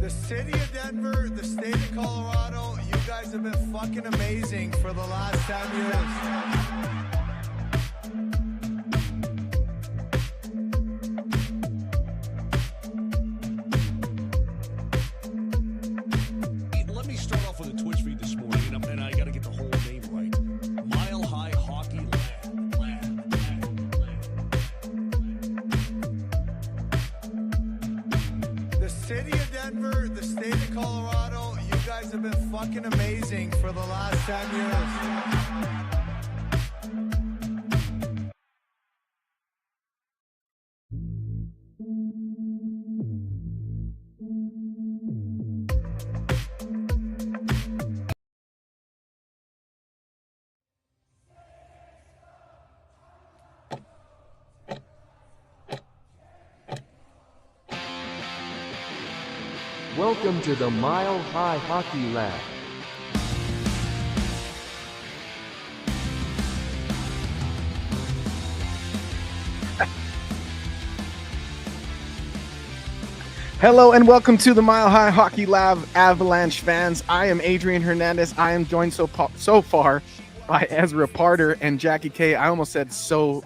The city of Denver, the state of Colorado, you guys have been fucking amazing for the last 10 years. Let me start off with a Twitch feed this morning, and I got to get the whole name right. Mile High Hockey Lab. The city of Denver, the state of Colorado, you guys have been fucking amazing for the last 10 years. Welcome to the Mile High Hockey Lab. Hello and welcome to the Mile High Hockey Lab, Avalanche fans. I am Adrian Hernandez. I am joined so far by Ezra Parter and Jackie K. I almost said so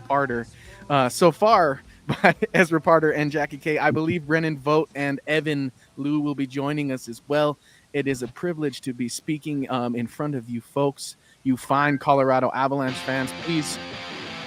far by Ezra Parter and Jackie K. I believe Brennan Vogt and Evan Liu will be joining us as well. It is a privilege to be speaking in front of you folks, you fine Colorado Avalanche fans. Please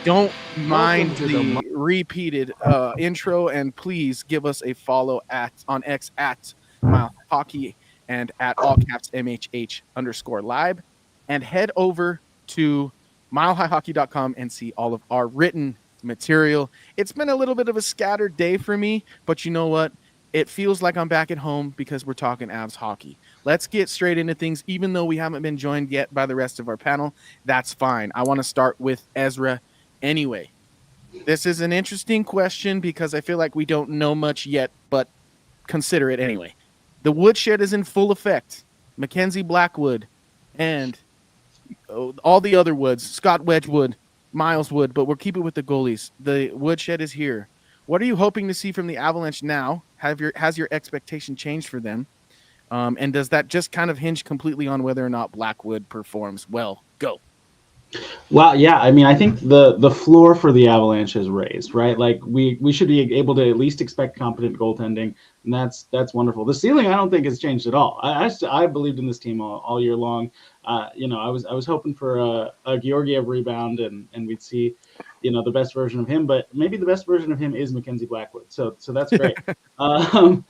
don't mind the repeated intro, and please give us a follow on X at Mile Hockey and at all caps MHH_live, and head over to milehighhockey.com and see all of our written material. It's been a little bit of a scattered day for me, but you know what? It feels like I'm back at home because we're talking Avs hockey. Let's get straight into things. Even though we haven't been joined yet by the rest of our panel, that's fine. I want to start with Ezra anyway. This is an interesting question because I feel like we don't know much yet, but consider it anyway. The woodshed is in full effect. Mackenzie Blackwood and all the other woods, Scott Wedgwood, Miles Wood, but we'll keep it with the goalies. The woodshed is here. What are you hoping to see from the Avalanche now? Has your expectation changed for them? And does that just kind of hinge completely on whether or not Blackwood performs well? Go. Well, yeah, I mean, I think the floor for the Avalanche is raised, right? Like we should be able to at least expect competent goaltending, and that's wonderful. The ceiling, I don't think, has changed at all. I believed in this team all year long. I was hoping for a Georgiev rebound, and we'd see, the best version of him. But maybe the best version of him is Mackenzie Blackwood. So that's great. I'm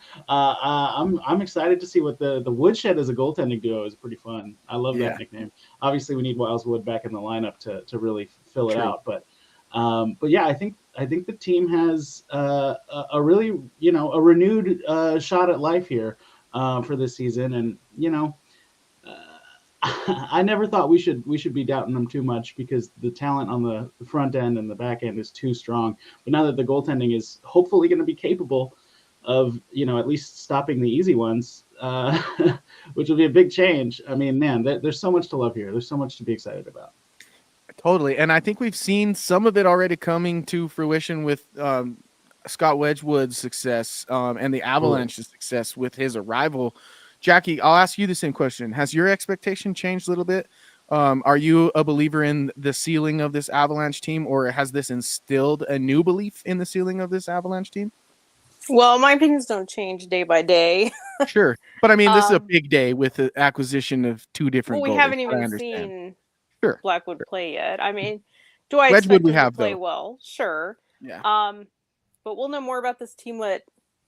excited to see what the woodshed as a goaltending duo is. Pretty fun. I love that nickname. Obviously, we need Miles Wood back in the lineup to really fill it out. But yeah, I think the team has a really a renewed shot at life here for this season, and I never thought we should be doubting them too much because the talent on the front end and the back end is too strong. But now that the goaltending is hopefully going to be capable of at least stopping the easy ones, which will be a big change. I mean, man, there's so much to love here. There's so much to be excited about. Totally, and I think we've seen some of it already coming to fruition with Scott Wedgwood's success and the Avalanche's success with his arrival. Jackie, I'll ask you the same question. Has your expectation changed a little bit? Are you a believer in the ceiling of this Avalanche team, or has this instilled a new belief in the ceiling of this Avalanche team? Well, my opinions don't change day by day. Sure. But I mean, this is a big day with the acquisition of two different goalies. We haven't even seen Blackwood play yet. I mean, do I expect him to play well? Sure. Yeah. But we'll know more about this team what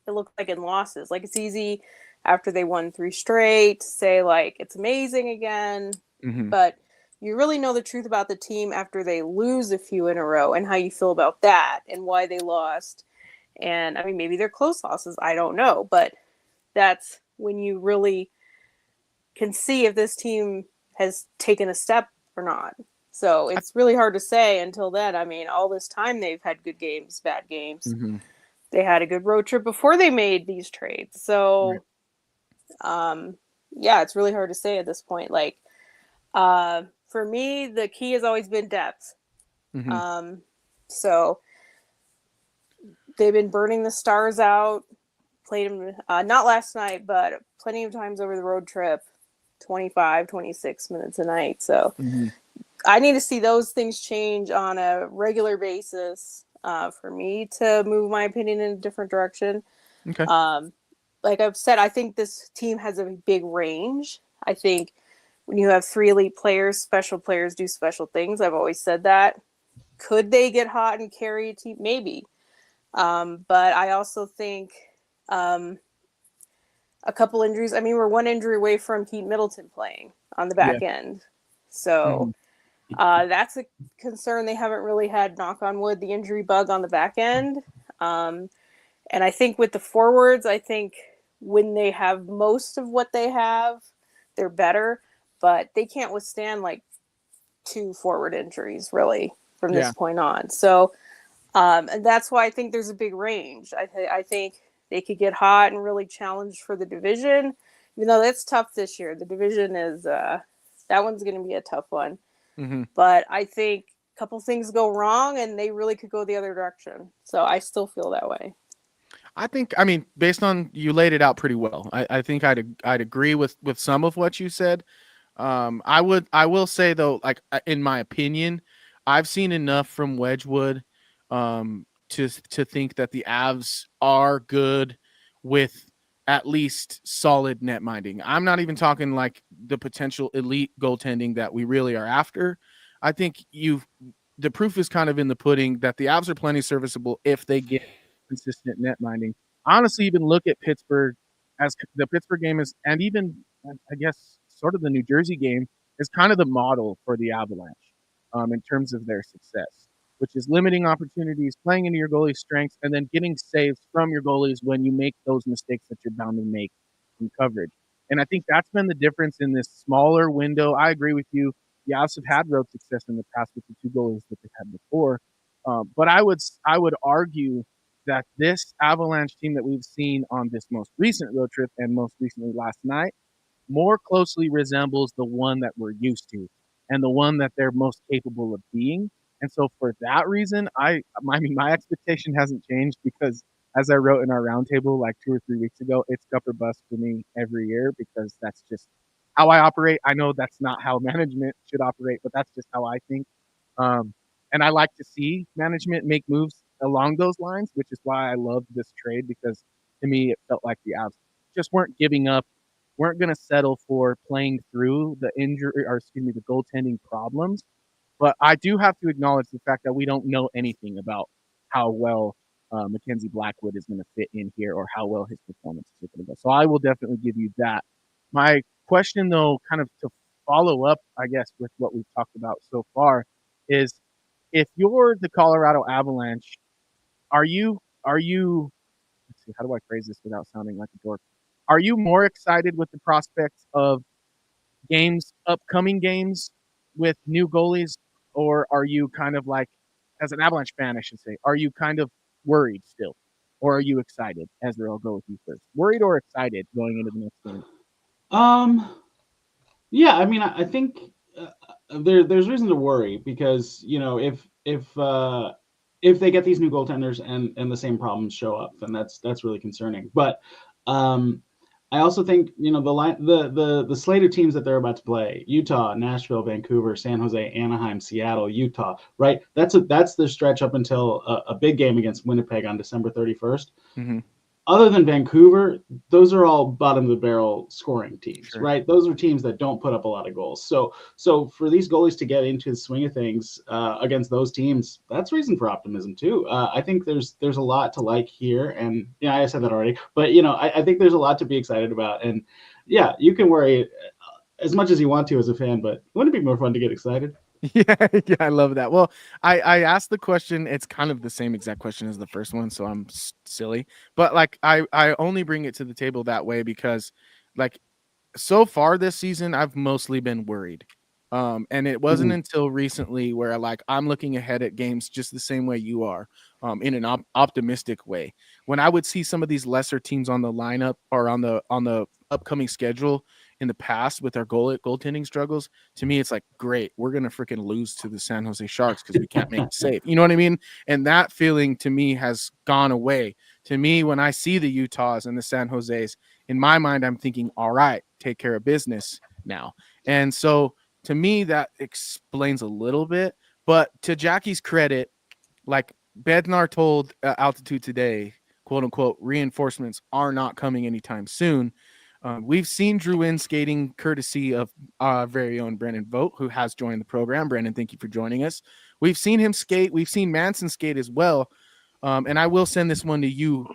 it looks like in losses. Like, it's easy after they won 3 straight to say, like, it's amazing again. Mm-hmm. But you really know the truth about the team after they lose a few in a row and how you feel about that and why they lost. And, I mean, maybe they're close losses. I don't know. But that's when you really can see if this team has taken a step or not. So it's really hard to say until then. I mean, all this time they've had good games, bad games. Mm-hmm. They had a good road trip before they made these trades. So, yeah, it's really hard to say at this point. Like, for me, the key has always been depth. So they've been burning the stars out, played him not last night, but plenty of times over the road trip, 25, 26 minutes a night. So I need to see those things change on a regular basis for me to move my opinion in a different direction. Okay. Like I've said, I think this team has a big range. I think when you have 3 elite players, special players do special things. I've always said that. Could they get hot and carry a team? Maybe. But I also think a couple injuries. I mean, we're 1 injury away from Heat Middleton playing on the back end. So that's a concern. They haven't really had, knock on wood, the injury bug on the back end. And I think with the forwards, I think when they have most of what they have, they're better. But they can't withstand like 2 forward injuries, really, from this point on. So, and that's why I think there's a big range. I think they could get hot and really challenge for the division. Even though that's tough this year. The division is, that one's going to be a tough one. But I think a couple things go wrong and they really could go the other direction. So I still feel that way. I mean, based on, you laid it out pretty well. I think I'd agree with some of what you said. I will say though, like in my opinion, I've seen enough from Wedgwood to think that the Avs are good with at least solid net minding. I'm not even talking like the potential elite goaltending that we really are after. I think the proof is kind of in the pudding that the Avs are plenty serviceable if they get consistent net minding. I honestly even look at Pittsburgh as the Pittsburgh game is, and even I guess sort of the New Jersey game is kind of the model for the Avalanche in terms of their success, which is limiting opportunities, playing into your goalie's strengths, and then getting saves from your goalies when you make those mistakes that you're bound to make in coverage. And I think that's been the difference in this smaller window. I agree with you. The Avs have had road success in the past with the 2 goalies that they've had before. But I would argue that this Avalanche team that we've seen on this most recent road trip and most recently last night more closely resembles the one that we're used to and the one that they're most capable of being. And so for that reason, I mean, my expectation hasn't changed because as I wrote in our roundtable like 2 or 3 weeks ago, it's cup or bust for me every year because that's just how I operate. I know that's not how management should operate, but that's just how I think. And I like to see management make moves along those lines, which is why I love this trade because to me, it felt like the Avs just weren't giving up, weren't going to settle for playing through the the goaltending problems. But I do have to acknowledge the fact that we don't know anything about how well Mackenzie Blackwood is going to fit in here or how well his performance is going to go. So I will definitely give you that. My question, though, kind of to follow up, I guess, with what we've talked about so far is if you're the Colorado Avalanche, are you let's see, how do I phrase this without sounding like a dork? Are you more excited with the prospects of upcoming games with new goalies, or are you kind of like, as an Avalanche fan, I should say, are you kind of worried still, or are you excited? Ezra, I'll go with you first. Worried or excited going into the next game? Yeah, I mean, I think there's reason to worry because if they get these new goaltenders and the same problems show up, then that's really concerning. But I also think the slate of teams that they're about to play: Utah, Nashville, Vancouver, San Jose, Anaheim, Seattle, Utah. Right, that's the stretch up until a big game against Winnipeg on December 31st. Mm-hmm. Other than Vancouver, those are all bottom of the barrel scoring teams, sure. Right? Those are teams that don't put up a lot of goals. So for these goalies to get into the swing of things against those teams, that's reason for optimism too. I think there's a lot to like here, and I said that already, but I think there's a lot to be excited about, and you can worry as much as you want to as a fan, but wouldn't it be more fun to get excited? Yeah, I love that. Well, I asked the question. It's kind of the same exact question as the first one, so I'm silly. But like, I only bring it to the table that way because, like, so far this season, I've mostly been worried. And it wasn't until recently where I'm looking ahead at games just the same way you are, in an optimistic way. When I would see some of these lesser teams on the lineup or on the upcoming schedule in the past with our goaltending struggles, to me, it's like, great, we're going to freaking lose to the San Jose Sharks because we can't make a save. You know what I mean? And that feeling to me has gone away. to me, when I see the Utahs and the San Jose's, in my mind, I'm thinking, all right, take care of business now. And so to me, that explains a little bit. But to Jackie's credit, like Bednar told Altitude today, quote unquote, reinforcements are not coming anytime soon. We've seen Drew in skating courtesy of our very own Brennan Vogt, who has joined the program. Brennan, thank you for joining us. We've seen him skate. We've seen Manson skate as well. And I will send this one to you,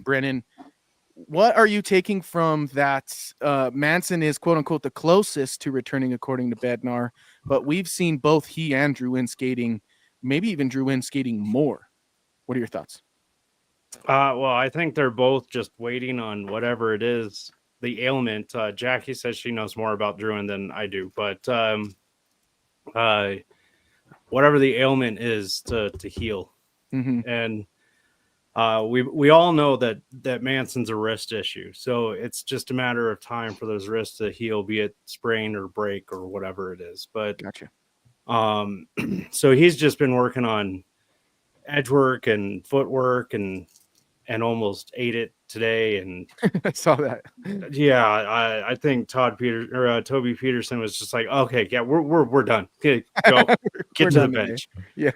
Brennan. What are you taking from that? Manson is, quote unquote, the closest to returning according to Bednar, but we've seen both he and Drew in skating, maybe even Drew in skating more. What are your thoughts? Well, I think they're both just waiting on whatever it is, the ailment. Jackie says she knows more about Druin than I do, but whatever the ailment is to heal. Mm-hmm. And we all know that Manson's a wrist issue, so it's just a matter of time for those wrists to heal, be it sprain or break or whatever it is. But Gotcha. So he's just been working on edge work and footwork and almost ate it today. And I saw that. Yeah, I think Toby Peterson was just like, okay, yeah, we're done. Okay, go get to the bench. Yeah.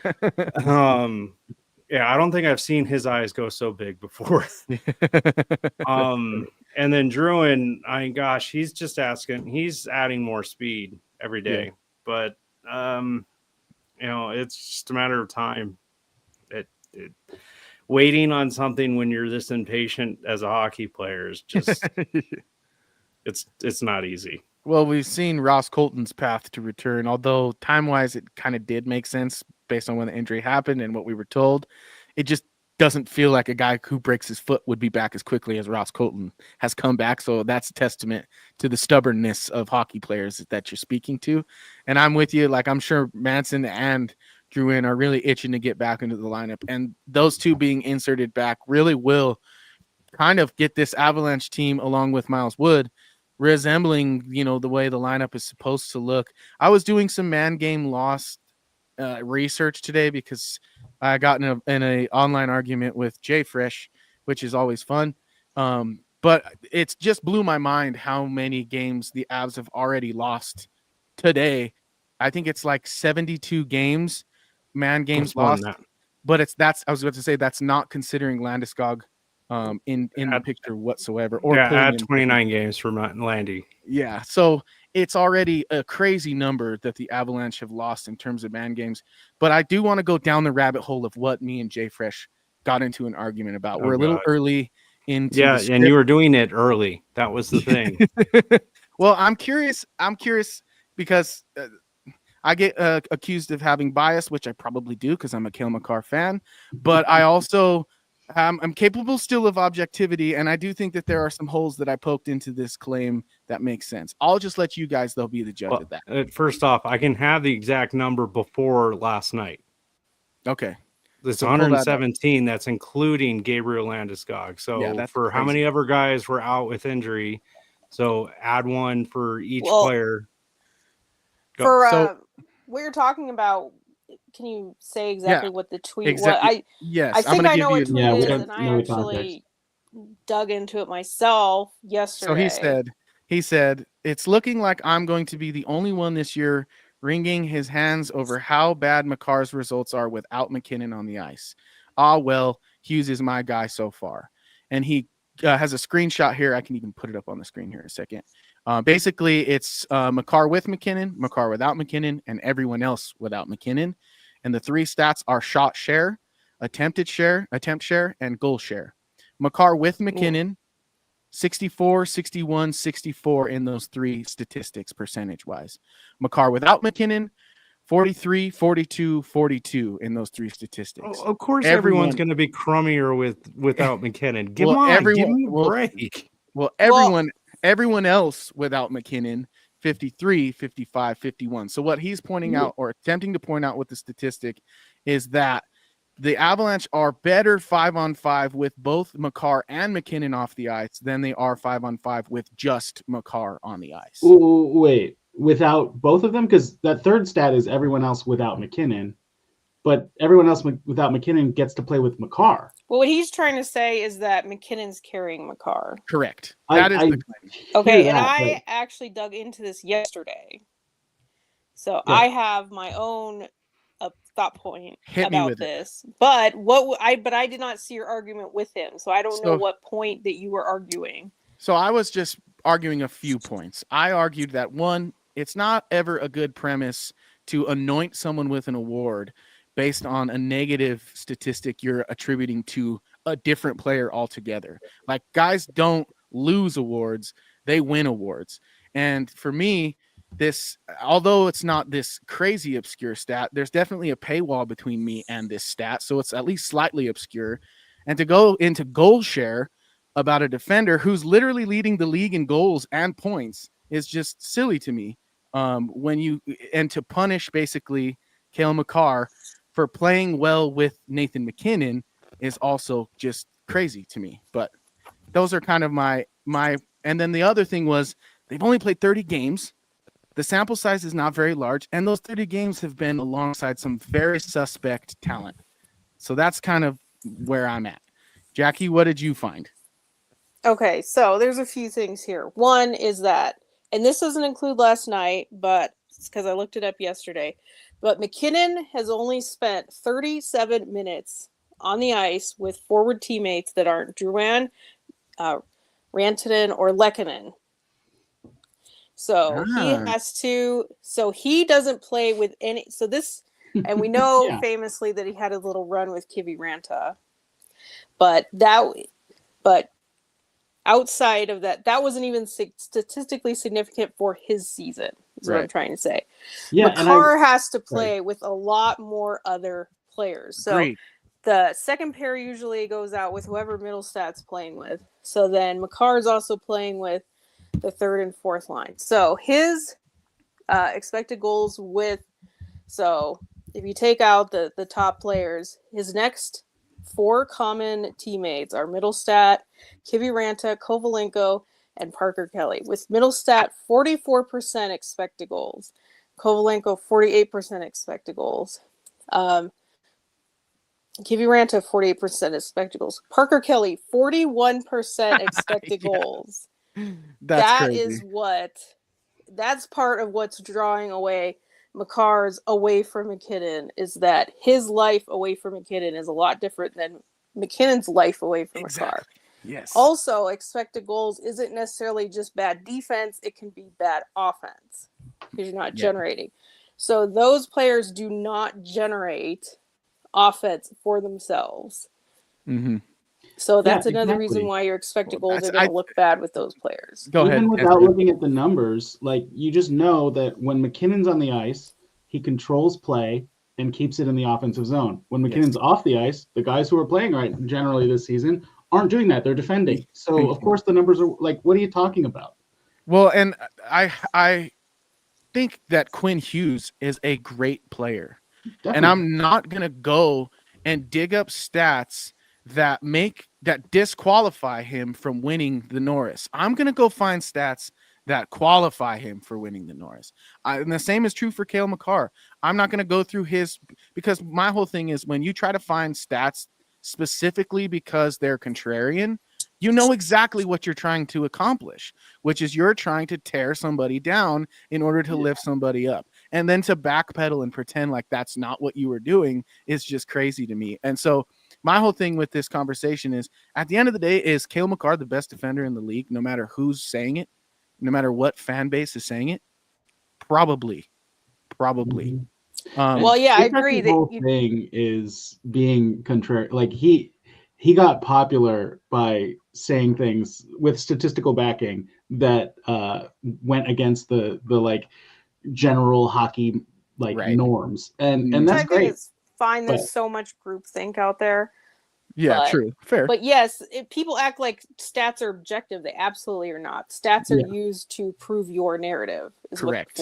Yeah, I don't think I've seen his eyes go so big before. And then Druin, I mean, gosh, he's adding more speed every day. Yeah. But it's just a matter of time. Waiting on something when you're this impatient as a hockey player is just it's not easy. Well, we've seen Ross Colton's path to return, although time-wise it kind of did make sense based on when the injury happened and what we were told. It just doesn't feel like a guy who breaks his foot would be back as quickly as Ross Colton has come back. So that's a testament to the stubbornness of hockey players that you're speaking to. And I'm with you. Like, I'm sure Manson and Drew in are really itching to get back into the lineup. And those two being inserted back really will kind of get this Avalanche team, along with Miles Wood, resembling, the way the lineup is supposed to look. I was doing some man game loss research today because I got in a online argument with Jay Fresh, which is always fun. But it's just blew my mind how many games the Avs have already lost today. I think it's like 72 games, man games lost. But I was about to say that's not considering Landeskog in the picture whatsoever. Or add 29 games for Landy. Yeah, so it's already a crazy number that the Avalanche have lost in terms of man games. But I do want to go down the rabbit hole of what me and Jay Fresh got into an argument about. We're a little early into the script. And you were doing it early. That was the thing. Well, I'm curious because I get accused of having bias, which I probably do because I'm a Cale Makar fan. But I also I'm capable still of objectivity, and I do think that there are some holes that I poked into this claim that make sense. I'll just let you guys, though, be the judge of that. First off, I can have the exact number before last night. Okay. It's 117. That's including Gabriel Landeskog. So for crazy. How many other guys were out with injury? So add one for each player. What you're talking about, can you say exactly what the tweet was? I think I know what tweet it is, and I actually dug into it myself yesterday. So he said, it's looking like I'm going to be the only one this year wringing his hands over how bad Makar's results are without McKinnon on the ice. Well, Hughes is my guy so far. And he has a screenshot here. I can even put it up on the screen here in a second. Basically, it's Makar with McKinnon, Makar without McKinnon, and everyone else without McKinnon. And the three stats are shot share, attempt share, and goal share. Makar with McKinnon, 64, 61, 64 in those three statistics percentage-wise. Makar without McKinnon, 43, 42, 42 in those three statistics. Of course, everyone's going to be crummier without McKinnon. Give me a break. Everyone else without McKinnon, 53, 55, 51. So what he's pointing out, or attempting to point out with the statistic, is that the Avalanche are better 5-on-5 with both Makar and McKinnon off the ice than they are 5-on-5 with just Makar on the ice. Wait, without both of them? Because that third stat is everyone else without McKinnon. but everyone else without McKinnon gets to play with Makar. Well, what he's trying to say is that McKinnon's carrying Makar. Correct. That is the claim. Okay, and I actually dug into this yesterday. So I have my own thought point about this. But I did not see your argument with him. So I don't know what point that you were arguing. So I was just arguing a few points. I argued that one, it's not ever a good premise to anoint someone with an award based on a negative statistic you're attributing to a different player altogether. Like, guys don't lose awards, they win awards. And for me, this, although it's not this crazy obscure stat, there's definitely a paywall between me and this stat, so it's at least slightly obscure. And to go into goal share about a defender who's literally leading the league in goals and points is just silly to me. To punish basically Cale Makar for playing well with Nathan McKinnon is also just crazy to me. But those are kind of my. And then the other thing was they've only played 30 games. The sample size is not very large, and those 30 games have been alongside some very suspect talent. So that's kind of where I'm at. Jackie, what did you find? Okay, so there's a few things here. One is that, and this doesn't include last night, but it's because I looked it up yesterday, but McKinnon has only spent 37 minutes on the ice with forward teammates that aren't Drouin, Rantanen, or Lehkonen. So he doesn't play with any, so this, and we know famously that he had a little run with Kivi Ranta, but outside of that, that wasn't even statistically significant for his season, is what I'm trying to say. Yeah, Makar has to play with a lot more other players. So the second pair usually goes out with whoever Middlestat's playing with. So then Makar is also playing with the third and fourth line. So his expected goals so if you take out the top players, his next four common teammates are Middlestat, Kiviranta, Kovalenko, and Parker Kelly. With Middlestat, 44% expected goals. Kovalenko, 48% expected goals. Kiviranta, 48% expected goals. Parker Kelly, 41% expected goals. That's crazy. That's part of what's drawing away Makar's away from McKinnon, is that his life away from McKinnon is a lot different than McKinnon's life away from Makar. Yes. Also, expected goals isn't necessarily just bad defense. It can be bad offense because you're not generating. So those players do not generate offense for themselves. Mm-hmm. So that's another reason why your expected goals are going to look bad with those players. Even without looking at the numbers, like, you just know that when McKinnon's on the ice, he controls play and keeps it in the offensive zone. When McKinnon's off the ice, the guys who are playing generally this season aren't doing that. They're defending. So of course the numbers are like, what are you talking about? Well, and I think that Quinn Hughes is a great player. Definitely. And I'm not going to go and dig up stats that disqualify him from winning the Norris. I'm going to go find stats that qualify him for winning the Norris. And the same is true for Cale Makar. I'm not going to go through because my whole thing is, when you try to find stats specifically because they're contrarian, you know exactly what you're trying to accomplish, which is you're trying to tear somebody down in order to lift somebody up. And then to backpedal and pretend like that's not what you were doing is just crazy to me. And so my whole thing with this conversation is, at the end of the day, is Cale Makar the best defender in the league, no matter who's saying it, no matter what fan base is saying it? Probably. Mm-hmm. I agree. The whole thing is being contrary. Like, he got popular by saying things with statistical backing that went against the like general hockey norms, and that's great. It's fine. There's so much groupthink out there. Yeah, true, fair. But yes, people act like stats are objective. They absolutely are not. Stats are used to prove your narrative. Correct.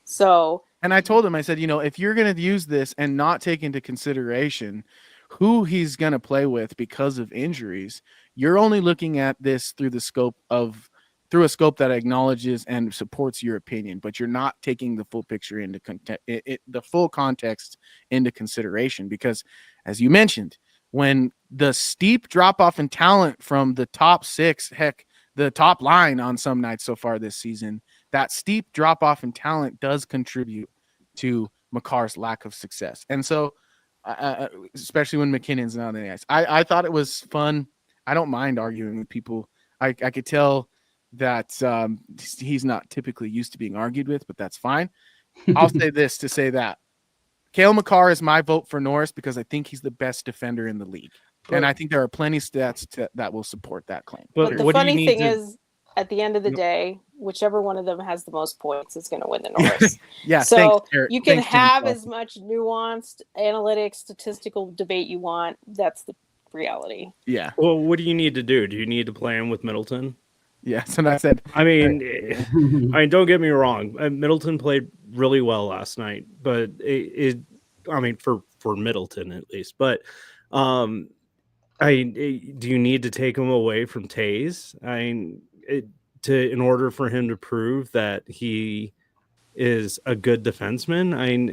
So, and I told him, I said, if you're going to use this and not take into consideration who he's going to play with because of injuries, you're only looking at this through the scope of through a scope that acknowledges and supports your opinion, but you're not taking the full picture into the full context into consideration. Because, as you mentioned, when the steep drop off in talent from the top 6, heck, the top line on some nights so far this season, that steep drop off in talent does contribute to Makar's lack of success. And so, especially when McKinnon's not on the ice, I thought it was fun. I don't mind arguing with people. I could tell that he's not typically used to being argued with, but that's fine. I'll say this to say that Cale Makar is my vote for Norris because I think he's the best defender in the league. And I think there are plenty of stats that will support that claim. But the funny thing is, at the end of the day, whichever one of them has the most points is going to win the Norris. Yeah. So thanks, Eric. you can Thanks, have Jim. as much nuanced analytic statistical debate you want. That's the reality. Yeah. Well, what do you need to do? Do you need to play him with Middleton? Yeah. So I said, I mean, don't get me wrong. Middleton played really well last night, but I mean, for Middleton at least. But do you need to take him away from Taze? In order for him to prove that he is a good defenseman.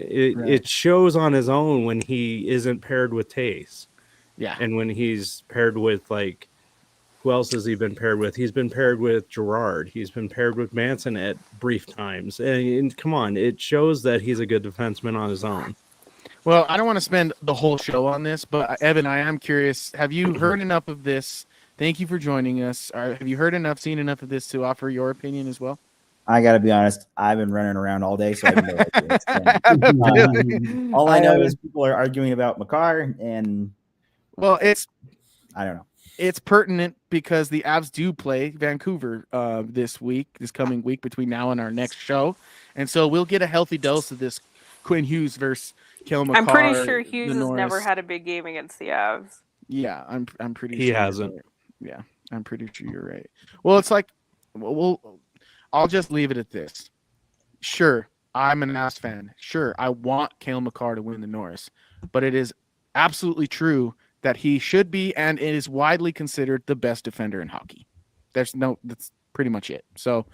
It shows on his own when he isn't paired with Taze. Yeah. And when he's paired with, like, who else has he been paired with? He's been paired with Gerard. He's been paired with Manson at brief times. And come on, it shows that he's a good defenseman on his own. Well, I don't want to spend the whole show on this, but Evan, I am curious. Have you heard enough of this? Thank you for joining us. Have you heard enough, seen enough of this to offer your opinion as well? I got to be honest. I've been running around all day, so I have no idea. All I know is people are arguing about Makar, and I don't know. It's pertinent because the Avs do play Vancouver this coming week between now and our next show. And so we'll get a healthy dose of this Quinn Hughes versus Cale Makar. I'm pretty sure Hughes has never had a big game against the Avs. Yeah, I'm pretty sure he hasn't. Right. Yeah, I'm pretty sure you're right. Well, it's like, I'll just leave it at this. Sure, I'm an Avs fan. Sure, I want Cale Makar to win the Norris, but it is absolutely true that he should be, and it is widely considered the best defender in hockey. That's pretty much it. So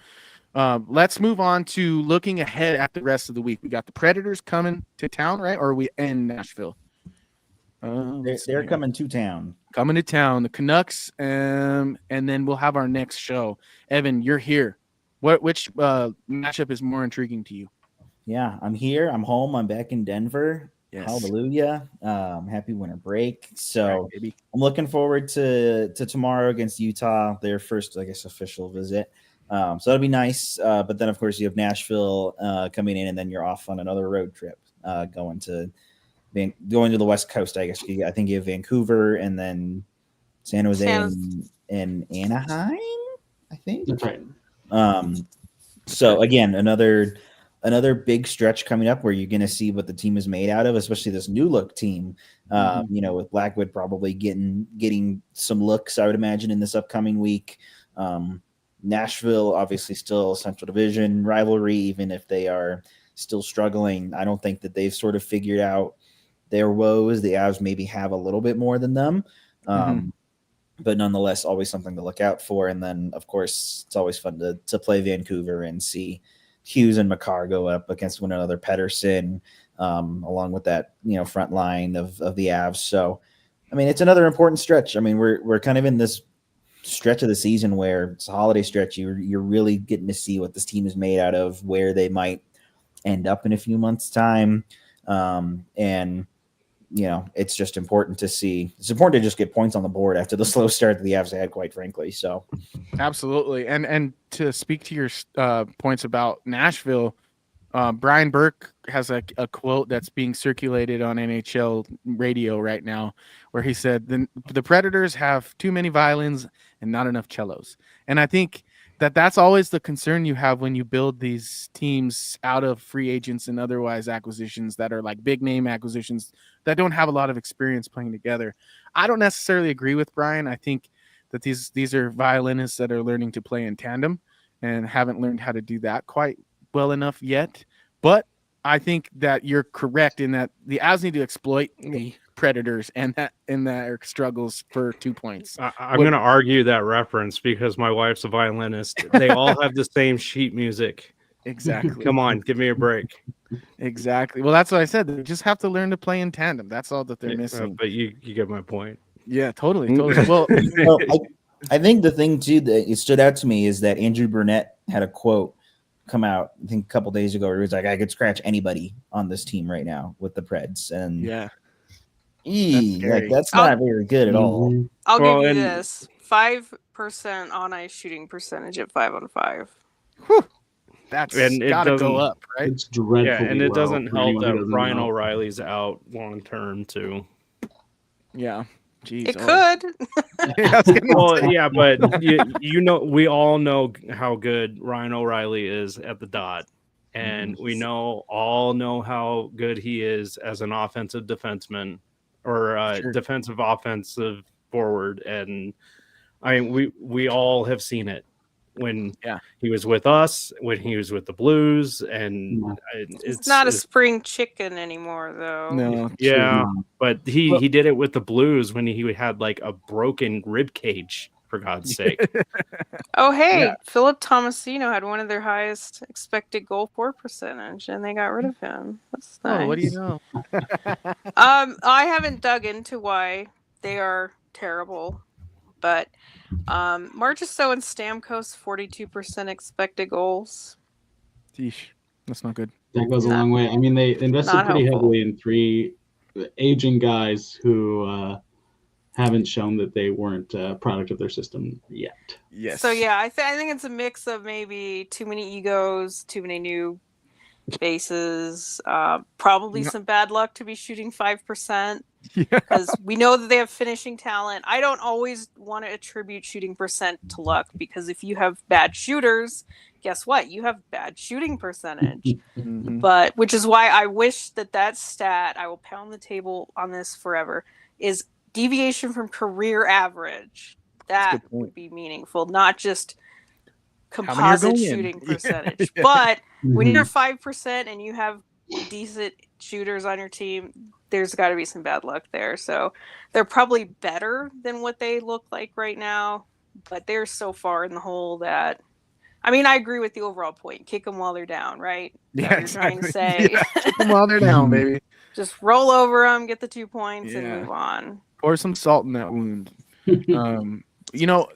let's move on to looking ahead at the rest of the week. We got the Predators coming to town, right? Or are we in Nashville? They're coming to town. Coming to town. The Canucks, and then we'll have our next show. Evan, you're here. Which matchup is more intriguing to you? Yeah, I'm here. I'm home. I'm back in Denver. Yes. Hallelujah. Happy winter break. So right, I'm looking forward to tomorrow against Utah, their first, I guess, official visit. So that'll be nice. But then, of course, you have Nashville coming in, and then you're off on another road trip going to the West Coast, I guess. I think you have Vancouver and then San Jose and Anaheim, I think. That's right. So, again, another big stretch coming up where you're going to see what the team is made out of, especially this new look team, with Blackwood probably getting some looks, I would imagine, in this upcoming week. Nashville, obviously still Central Division rivalry, even if they are still struggling. I don't think that they've sort of figured out their woes. The Avs maybe have a little bit more than them. But nonetheless, always something to look out for. And then, of course, it's always fun to play Vancouver and see Hughes and Makar go up against one another, Pettersson, along with that, front line of the Avs. So, I mean, it's another important stretch. I mean, we're kind of in this stretch of the season where it's a holiday stretch. You're really getting to see what this team is made out of, where they might end up in a few months' time. And it's just important to see. It's important to just get points on the board after the slow start that the Avs had, quite frankly. So, absolutely. And to speak to your points about Nashville, Brian Burke has a quote that's being circulated on NHL radio right now, where he said the Predators have too many violins and not enough cellos. And I think that's always the concern you have when you build these teams out of free agents and otherwise acquisitions that are like big name acquisitions that don't have a lot of experience playing together. I don't necessarily agree with Brian. I think that these are violinists that are learning to play in tandem and haven't learned how to do that quite well enough yet. But I think that you're correct in that the Avs need to exploit the Predators and their struggles for 2 points. I'm going to argue that reference because my wife's a violinist. They all have the same sheet music. Exactly. Come on, give me a break. Exactly. Well, that's what I said. They just have to learn to play in tandem. That's all that they're missing. But you get my point. Yeah, totally. Well, I think the thing too that it stood out to me is that Andrew Burnett had a quote come out, I think a couple days ago, where he was like, "I could scratch anybody on this team right now with the Preds," and yeah, that's not very good at all. I'll give you this: 5% on ice shooting percentage at 5-on-5. Whew. That's gotta go up, right? It's dreadful. Yeah, and it doesn't help that Ryan O'Reilly's out long term too. Yeah. Jeez, it could. Well, yeah, but you know, we all know how good Ryan O'Reilly is at the dot, and we all know how good he is as an offensive defenseman or defensive offensive forward. And I mean, we all have seen it when he was with us, when he was with the Blues, and it's not a spring chicken anymore, though. No, yeah, but he did it with the Blues when he had like a broken rib cage, for God's sake. Oh, hey, Philip Tomasino had one of their highest expected goal for percentage, and they got rid of him. That's nice. Oh, what do you know? I haven't dug into why they are terrible, but Marchessault and Stamkos 42% expected goals. Sheesh, that's not good. That goes a long way. I mean, they invested pretty heavily in 3 aging guys who haven't shown that they weren't a product of their system yet. Yes. So yeah, I think it's a mix of maybe too many egos, too many new faces, probably some bad luck to be shooting 5%. Because we know that they have finishing talent. I don't always want to attribute shooting percent to luck, because if you have bad shooters, guess what? You have bad shooting percentage. But which is why I wish that stat, I will pound the table on this forever, is deviation from career average. That would be meaningful, not just composite shooting percentage. But when you're 5% and you have decent shooters on your team, there's got to be some bad luck there. So they're probably better than what they look like right now, but they're so far in the hole that, I mean, I agree with the overall point. Kick them while they're down, right? Yeah, you're trying to say. Kick them while they're down, baby. Just roll over them, get the 2 points, and move on. Pour some salt in that wound. You know,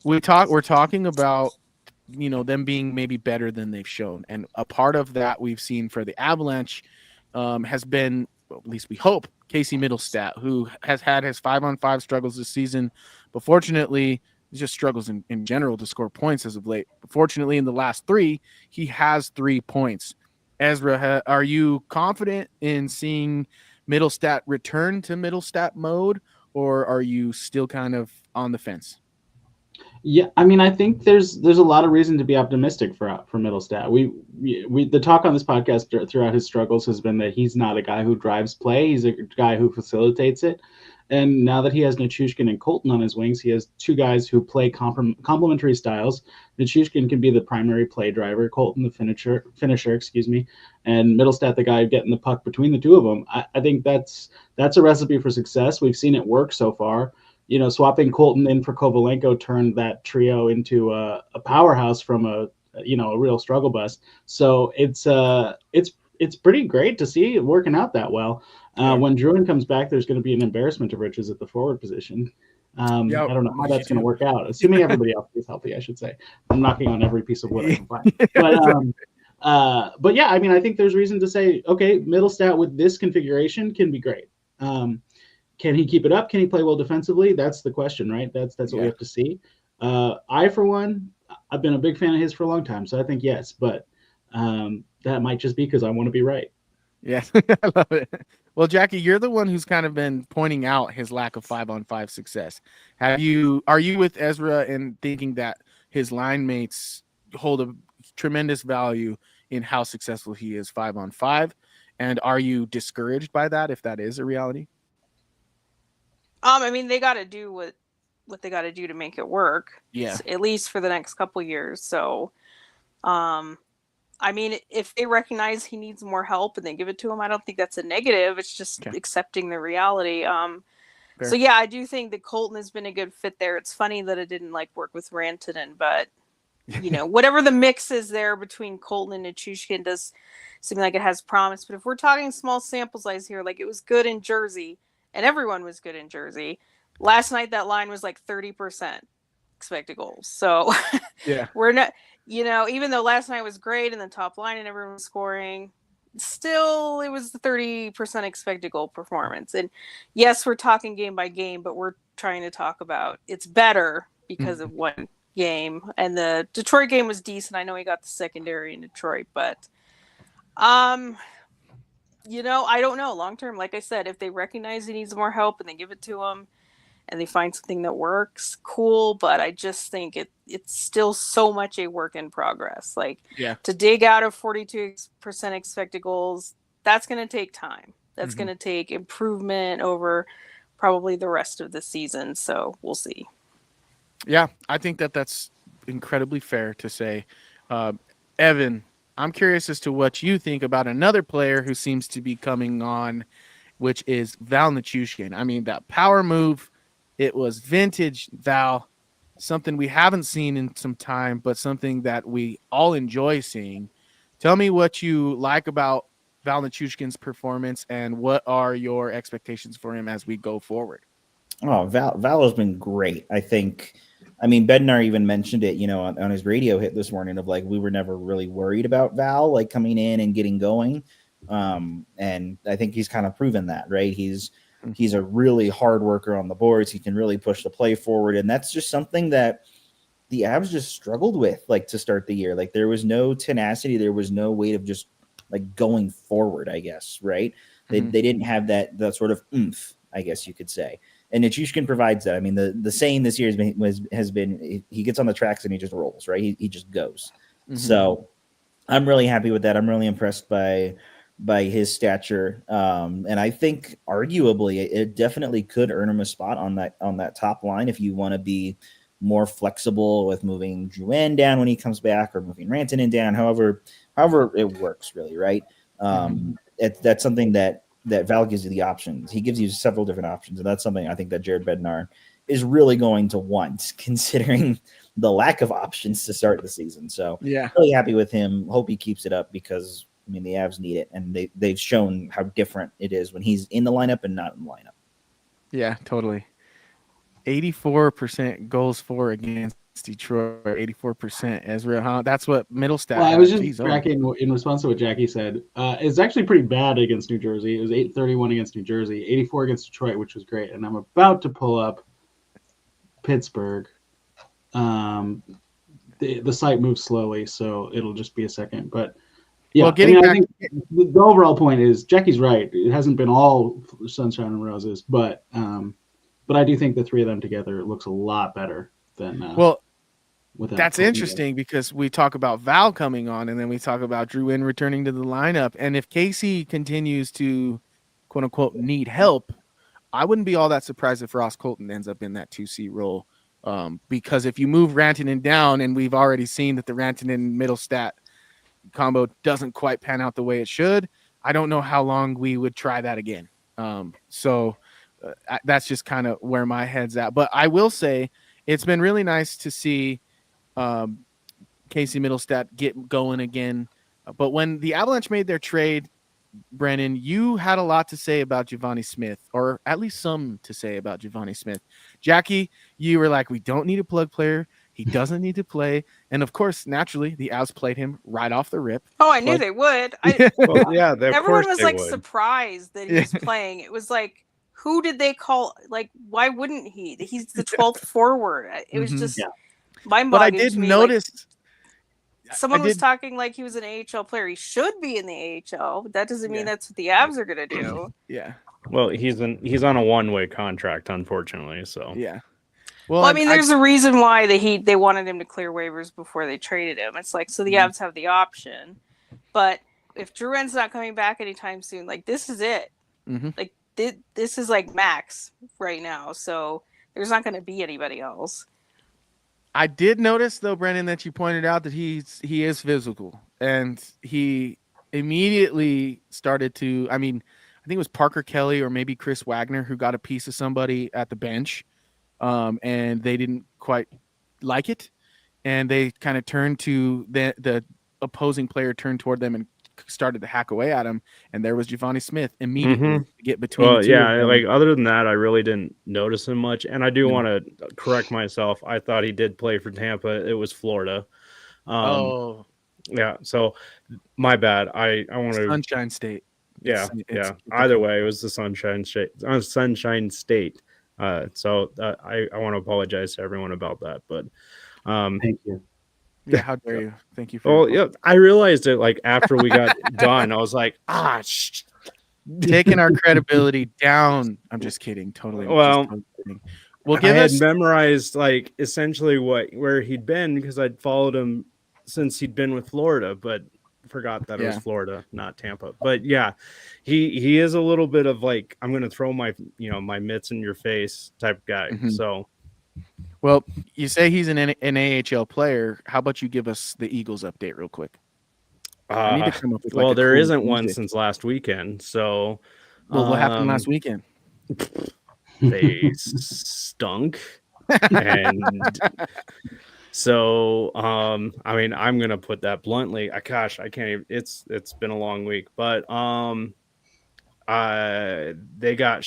we're talking about, you know, them being maybe better than they've shown, and a part of that we've seen for the Avalanche has been, well, at least we hope, Casey Middlestat, who has had his 5-on-5 struggles this season, but fortunately he just struggles in general to score points as of late. But fortunately, in the last 3, he has 3 points. Ezra, are you confident in seeing Middlestat return to Middlestat mode, or are you still kind of on the fence? Yeah, I mean, I think there's a lot of reason to be optimistic for Middlestat. We the talk on this podcast throughout his struggles has been that he's not a guy who drives play. He's a guy who facilitates it. And now that he has Nichushkin and Colton on his wings, he has 2 guys who play complementary styles. Nichushkin can be the primary play driver, Colton the finisher, and Middlestat the guy getting the puck between the 2 of them. I think that's a recipe for success. We've seen it work so far. You know, swapping Colton in for Kovalenko turned that trio into a powerhouse from a real struggle bus. So it's pretty great to see it working out that well. When Druin comes back, there's going to be an embarrassment of riches at the forward position. I don't know how that's going to work out, assuming everybody else is healthy, I should say. I'm knocking on every piece of wood I can find. But yeah, I mean, I think there's reason to say, okay, Middlestat with this configuration can be great. Can he keep it up? Can he play well defensively? That's the question, right? That's what we have to see. I, for one, I've been a big fan of his for a long time, so I think yes, but that might just be because I want to be right. Yes, I love it. Well, Jackie, you're the one who's kind of been pointing out his lack of 5-on-5 success. Are you with Ezra in thinking that his line mates hold a tremendous value in how successful he is 5-on-5? And are you discouraged by that if that is a reality? I mean, they got to do what they got to do to make it work. Yeah. At least for the next couple years. So, I mean, if they recognize he needs more help and they give it to him, I don't think that's a negative. It's just Okay. accepting the reality. Fair. So yeah, I do think that Colton has been a good fit there. It's funny that it didn't like work with Rantanen, but you know, whatever the mix is there between Colton and Nichushkin does seem like it has promise. But if we're talking small sample size here, like it was good in Jersey, and everyone was good in Jersey. Last night that line was like 30% expected goals. So Yeah. we're not, you know, even though last night was great and the top line and everyone was scoring, still it was the 30% expected goal performance. And yes, we're talking game by game, but we're trying to talk about it's better because of one game. And the Detroit game was decent. I know he got the secondary in Detroit, but you know, I don't know. Long term, like I said, if they recognize he needs more help and they give it to him and they find something that works, cool. But I just think it's still so much a work in progress. Like Yeah. to dig out of 42% expected goals, that's going to take time. That's going to take improvement over probably the rest of the season. So we'll see. Yeah, I think that's incredibly fair to say. Evan, I'm curious as to what you think about another player who seems to be coming on, which is Val Nichushkin. I mean, that power move, it was vintage Val, something we haven't seen in some time, but something that we all enjoy seeing. Tell me what you like about Val Nichushkin's performance and what are your expectations for him as we go forward? Oh, Val has been great. I think. I mean, Bednar even mentioned it, you know, on his radio hit this morning of like we were never really worried about Val like coming in and getting going, and I think he's kind of proven that, right? He's a really hard worker on the boards. He can really push the play forward, and that's just something that the Avs just struggled with, like to start the year. Like there was no tenacity, there was no way of just like going forward. I guess, right? They didn't have that sort of oomph, I guess you could say. And Nichushkin provides that. I mean, the saying this year has been he gets on the tracks and he just rolls, right? He just goes. So I'm really happy with that. I'm really impressed by his stature, and I think arguably it definitely could earn him a spot on that top line if you want to be more flexible with moving Drouin down when he comes back or moving Rantanen down. However it works, really, right? That's something that Val gives you the options. He gives you several different options, and that's something I think that Jared Bednar is really going to want, considering the lack of options to start the season. So Yeah, really happy with him. Hope he keeps it up because, I mean, the Avs need it, and they've shown how different it is when he's in the lineup and not in the lineup. Yeah, totally. 84% goals for against Detroit, 84%. Ezra, huh? That's what Middlestat. Well, I was had. just Jeez, tracking in response to what Jackie said. It's actually pretty bad against New Jersey. It was 831 against New Jersey, 84 against Detroit, which was great. And I'm about to pull up Pittsburgh. The site moves slowly, so it'll just be a second. But yeah, Well, I think the overall point is Jackie's right. It hasn't been all sunshine and roses, but I do think the three of them together looks a lot better than that's interesting because we talk about Val coming on and then we talk about Drouin returning to the lineup. And if Casey continues to quote unquote need help, I wouldn't be all that surprised if Ross Colton ends up in that 2C role. Because if you move Rantanen down, and we've already seen that the Rantanen Middlestat combo doesn't quite pan out the way it should, I don't know how long we would try that again. That's just kind of where my head's at. But I will say it's been really nice to see Casey Middlestat get going again. But when the Avalanche made their trade, Brennan, you had a lot to say about Giovanni Smith, or at least some to say about Giovanni Smith. Jackie, you were like, we don't need a plug player. He doesn't need to play. And of course, naturally, the Avs played him right off the rip. Oh, I knew they would. Well, yeah, of everyone course was they like would. surprised that he was playing. It was like, who did they call? Like, why wouldn't he? He's the 12th forward. It was just mind-boggling. But I did notice. Someone was talking like he was an AHL player. He should be in the AHL, but that doesn't mean that's what the Avs are going to do. Yeah. Well, he's on a one-way contract, unfortunately. So yeah. Well, I mean, there's a reason why they wanted him to clear waivers before they traded him. It's like so the Avs have the option, but if Drouin's not coming back anytime soon, like this is it. Like this is like max right now, so there's not going to be anybody else. I did notice though, Brendan, that you pointed out that he is physical, and he immediately started to. I mean, I think it was Parker Kelly or maybe Chris Wagner who got a piece of somebody at the bench, and they didn't quite like it, and they kind of turned to the opposing player turned toward them and started to hack away at him, and there was Giovanni Smith immediately to get between. Well, the two of yeah, them. like other than that, I really didn't notice him much. And I do Yeah. want to correct myself. I thought he did play for Tampa. It was Florida. Yeah. So my bad. I want to. Sunshine State. Yeah, It's Either way, it was the Sunshine State. Sunshine State. So I want to apologize to everyone about that. But Thank you. Yeah, how dare you? Thank you for. well, yeah, I realized it like after we got done. I was like, taking our credibility down. I'm just kidding. Totally. Well, totally kidding. Well, I had memorized like essentially where he'd been because I'd followed him since he'd been with Florida, but forgot that it was Florida, not Tampa. But yeah, he is a little bit of like, I'm gonna throw my my mitts in your face type guy. Mhm. So well, you say he's an AHL player. How about you give us the Eagles update real quick? I need to come up with well, like a there cool isn't one music. since last weekend. So Well, what happened last weekend? They stunk. And so I mean, I'm gonna put that bluntly. Gosh, I can't even, it's been a long week, but they got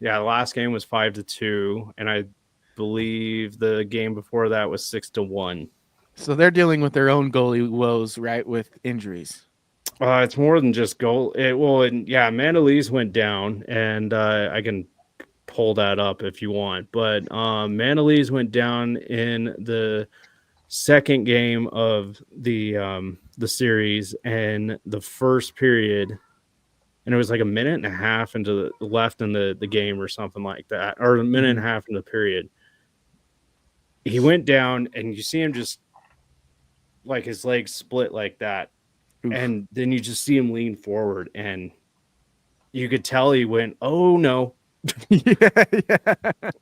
the last game was 5-2, and I believe the game before that was 6-1. So they're dealing with their own goalie woes, right? With injuries. It's more than just goal. Mandalese went down, and I can pull that up if you want. But Mandalese went down in the second game of the series, and the first period, and it was like a minute and a half into the left in the game or something like that, or a minute and a half in the period. He went down, and you see him just like his legs split like that. Oof. And then you just see him lean forward, and you could tell he went, "Oh no." yeah.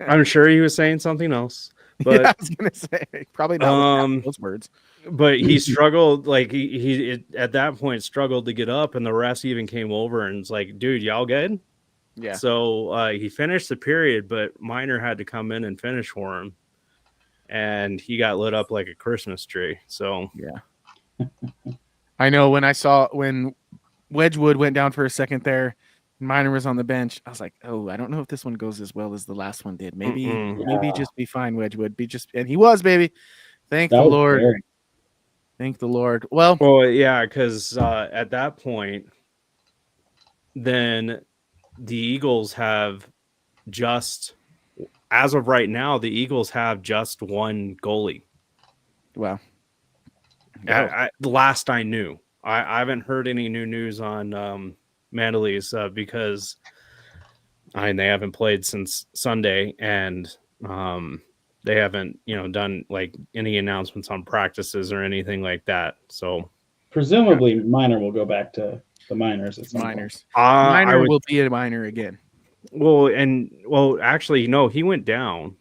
I'm sure he was saying something else, but I was gonna say probably not with those words. But he struggled, like he at that point struggled to get up, and the refs even came over and was like, "Dude, y'all good?" Yeah. So he finished the period, but Miner had to come in and finish for him, and he got lit up like a Christmas tree. So yeah. I know when Wedgwood went down for a second there, Miner was on the bench. I was like, oh, I don't know if this one goes as well as the last one did. Maybe just be fine, Wedgwood. And he was, baby. Thank the Lord. Great. Thank the Lord. Well, yeah, because at that point, then the Eagles have as of right now, the Eagles have just one goalie. Wow. The last I knew, I haven't heard any new news on Mandalese because they haven't played since Sunday, and they haven't done like any announcements on practices or anything like that. So presumably Miner will go back to the minors. It's minors. Miner will be a minor again. Well, actually, no, he went down.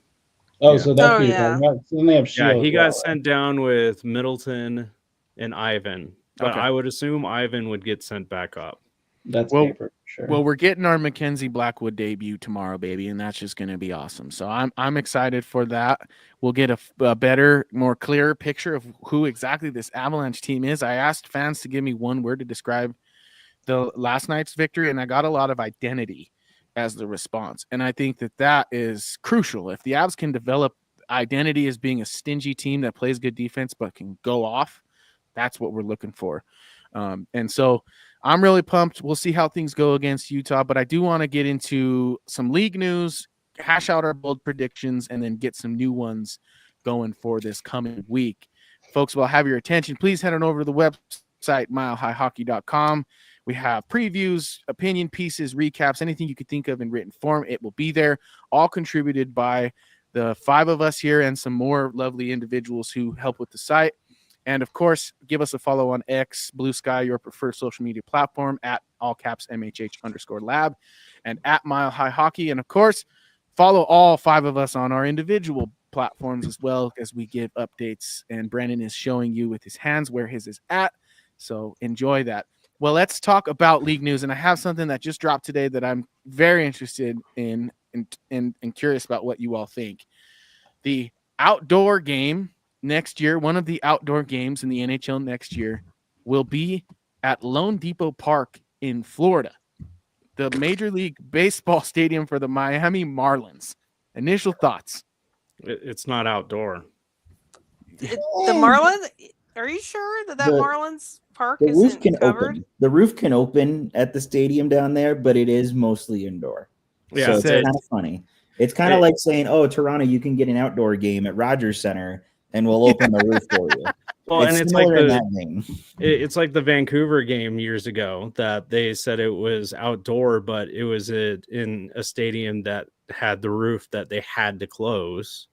Oh, so that's what you're talking about. So then they have Shield. Yeah, he got sent down with Middleton and Ivan, but I would assume Ivan would get sent back up. That's paper, sure. Well, we're getting our Mackenzie Blackwood debut tomorrow, baby, and that's just going to be awesome. So I'm excited for that. We'll get a better, more clear picture of who exactly this Avalanche team is. I asked fans to give me one word to describe the last night's victory, and I got a lot of identity as the response. And I think that is crucial. If the Avs can develop identity as being a stingy team that plays good defense but can go off, that's what we're looking for. And so I'm really pumped. We'll see how things go against Utah, but I do want to get into some league news, hash out our bold predictions, and then get some new ones going for this coming week. Folks, will have your attention. Please head on over to the website, milehighhockey.com. We have previews, opinion pieces, recaps, anything you could think of in written form. It will be there, all contributed by the 5 of us here and some more lovely individuals who help with the site. And, of course, give us a follow on X, Blue Sky, your preferred social media platform, at all caps MHH_lab, and at Mile High Hockey. And, of course, follow all 5 of us on our individual platforms as well as we give updates. And Brandon is showing you with his hands where his is at. So enjoy that. Well, let's talk about league news. And I have something that just dropped today that I'm very interested in and curious about what you all think. The outdoor game next year, one of the outdoor games in the NHL next year, will be at Lone Depot Park in Florida, the Major League Baseball stadium for the Miami Marlins. Initial thoughts? It's not outdoor. The Marlins? Are you sure that Marlins Park The roof isn't can covered? open. The roof can open at the stadium down there, but it is mostly indoor. Yeah, so it's kind of funny. It's kind of like saying, "Oh, Toronto, you can get an outdoor game at Rogers Center, and we'll open the roof for you." Well, it's like it's like the Vancouver game years ago that they said it was outdoor, but it was in a stadium that had the roof that they had to close